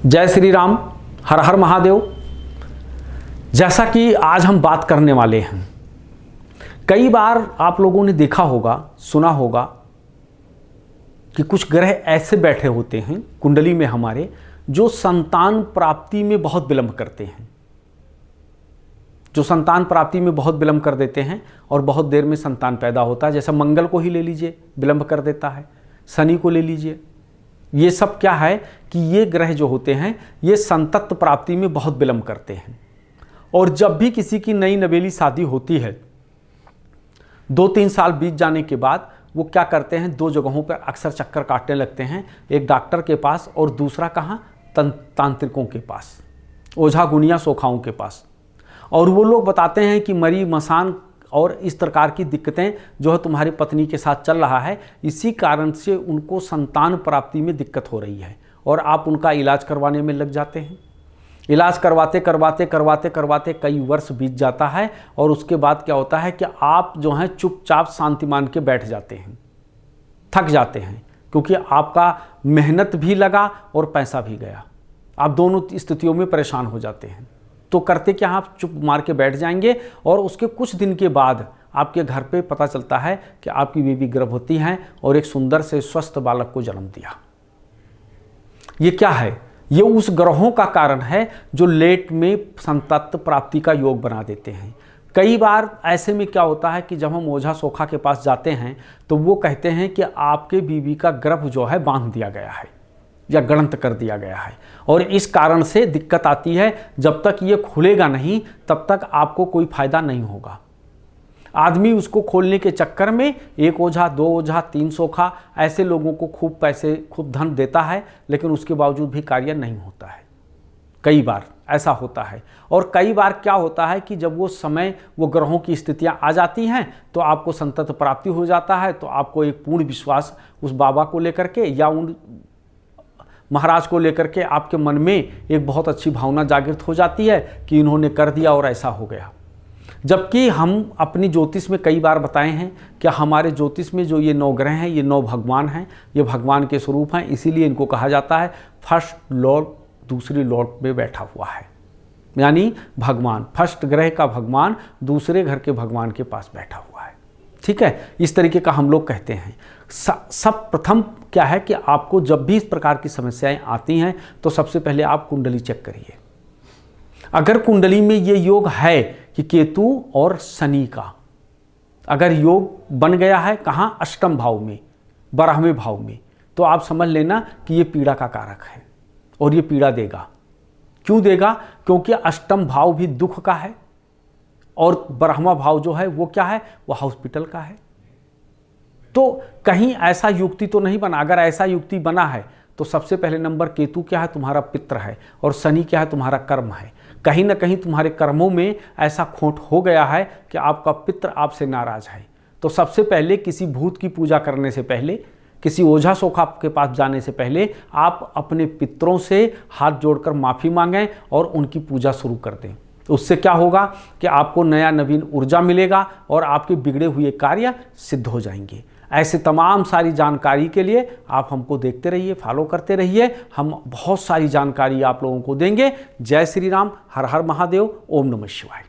जय श्री राम, हर हर महादेव। जैसा कि आज हम बात करने वाले हैं, कई बार आप लोगों ने देखा होगा, सुना होगा कि कुछ ग्रह ऐसे बैठे होते हैं कुंडली में हमारे, जो संतान प्राप्ति में बहुत विलंब करते हैं, जो संतान प्राप्ति में बहुत विलंब कर देते हैं और बहुत देर में संतान पैदा होता है। जैसे मंगल को ही ले लीजिए, विलंब कर देता है। शनि को ले लीजिए। ये सब क्या है कि ये ग्रह जो होते हैं ये संतत प्राप्ति में बहुत विलंब करते हैं। और जब भी किसी की नई नवेली शादी होती है, 2-3 साल बीत जाने के बाद वो क्या करते हैं, 2 जगहों पर अक्सर चक्कर काटने लगते हैं। एक डॉक्टर के पास और दूसरा कहाँ, तांत्रिकों के पास, ओझा गुनिया सोखाओं के पास। और वो लोग बताते हैं कि मरी मसान और इस प्रकार की दिक्कतें जो है तुम्हारी पत्नी के साथ चल रहा है, इसी कारण से उनको संतान प्राप्ति में दिक्कत हो रही है। और आप उनका इलाज करवाने में लग जाते हैं। इलाज करवाते करवाते करवाते करवाते कई वर्ष बीत जाता है और उसके बाद क्या होता है कि आप जो हैं चुपचाप शांति मान के बैठ जाते हैं, थक जाते हैं, क्योंकि आपका मेहनत भी लगा और पैसा भी गया। आप दोनों स्थितियों में परेशान हो जाते हैं। तो करते क्या, आप चुप मार के बैठ जाएंगे और उसके कुछ दिन के बाद आपके घर पे पता चलता है कि आपकी बीवी गर्भवती हैं और एक सुंदर से स्वस्थ बालक को जन्म दिया। ये क्या है? ये उस ग्रहों का कारण है जो लेट में संतत प्राप्ति का योग बना देते हैं। कई बार ऐसे में क्या होता है कि जब हम ओझा सोखा के पास जाते हैं तो वो कहते हैं कि आपके बीवी का गर्भ जो है बांध दिया गया है या गलंत कर दिया गया है, और इस कारण से दिक्कत आती है। जब तक ये खुलेगा नहीं तब तक आपको कोई फायदा नहीं होगा। आदमी उसको खोलने के चक्कर में 1 ओझा, 2 ओझा, 3 सोखा ऐसे लोगों को खूब पैसे, खूब धन देता है, लेकिन उसके बावजूद भी कार्य नहीं होता है। कई बार ऐसा होता है। और कई बार क्या होता है कि जब वो समय, वो ग्रहों की स्थितियां आ जाती हैं तो आपको संतत प्राप्ति हो जाता है। तो आपको एक पूर्ण विश्वास उस बाबा को लेकर के या उन महाराज को लेकर के आपके मन में एक बहुत अच्छी भावना जागृत हो जाती है कि इन्होंने कर दिया और ऐसा हो गया। जबकि हम अपनी ज्योतिष में कई बार बताए हैं कि हमारे ज्योतिष में जो ये 9 ग्रह हैं, ये 9 भगवान हैं, ये भगवान के स्वरूप हैं। इसीलिए इनको कहा जाता है फर्स्ट लॉर्ड दूसरी लॉर्ड में बैठा हुआ है, यानी भगवान, फर्स्ट ग्रह का भगवान दूसरे घर के भगवान के पास बैठा हुआ है। ठीक है, इस तरीके का हम लोग कहते हैं। सब प्रथम क्या है कि आपको जब भी इस प्रकार की समस्याएं आती हैं तो सबसे पहले आप कुंडली चेक करिए। अगर कुंडली में ये योग है कि केतु और शनि का अगर योग बन गया है, कहाँ, अष्टम भाव में, 12वें भाव में, तो आप समझ लेना कि ये पीड़ा का कारक है और ये पीड़ा देगा। क्यों देगा? क्योंकि अष्टम भाव भी दुख का है और 12वां भाव जो है वो क्या है, वो हॉस्पिटल का है। तो कहीं ऐसा युक्ति तो नहीं बना। अगर ऐसा युक्ति बना है तो सबसे पहले नंबर केतु क्या है, तुम्हारा पित्र है, और शनि क्या है, तुम्हारा कर्म है। कहीं ना कहीं तुम्हारे कर्मों में ऐसा खोट हो गया है कि आपका पित्र आपसे नाराज है। तो सबसे पहले किसी भूत की पूजा करने से पहले, किसी ओझा सोखा के पास जाने से पहले आप अपने पितरों से हाथ जोड़कर माफ़ी मांगें और उनकी पूजा शुरू कर दें। उससे क्या होगा कि आपको नया नवीन ऊर्जा मिलेगा और आपके बिगड़े हुए कार्य सिद्ध हो जाएंगे। ऐसे तमाम सारी जानकारी के लिए आप हमको देखते रहिए, फॉलो करते रहिए। हम बहुत सारी जानकारी आप लोगों को देंगे। जय श्री राम, हर हर महादेव, ओम नमः शिवाय।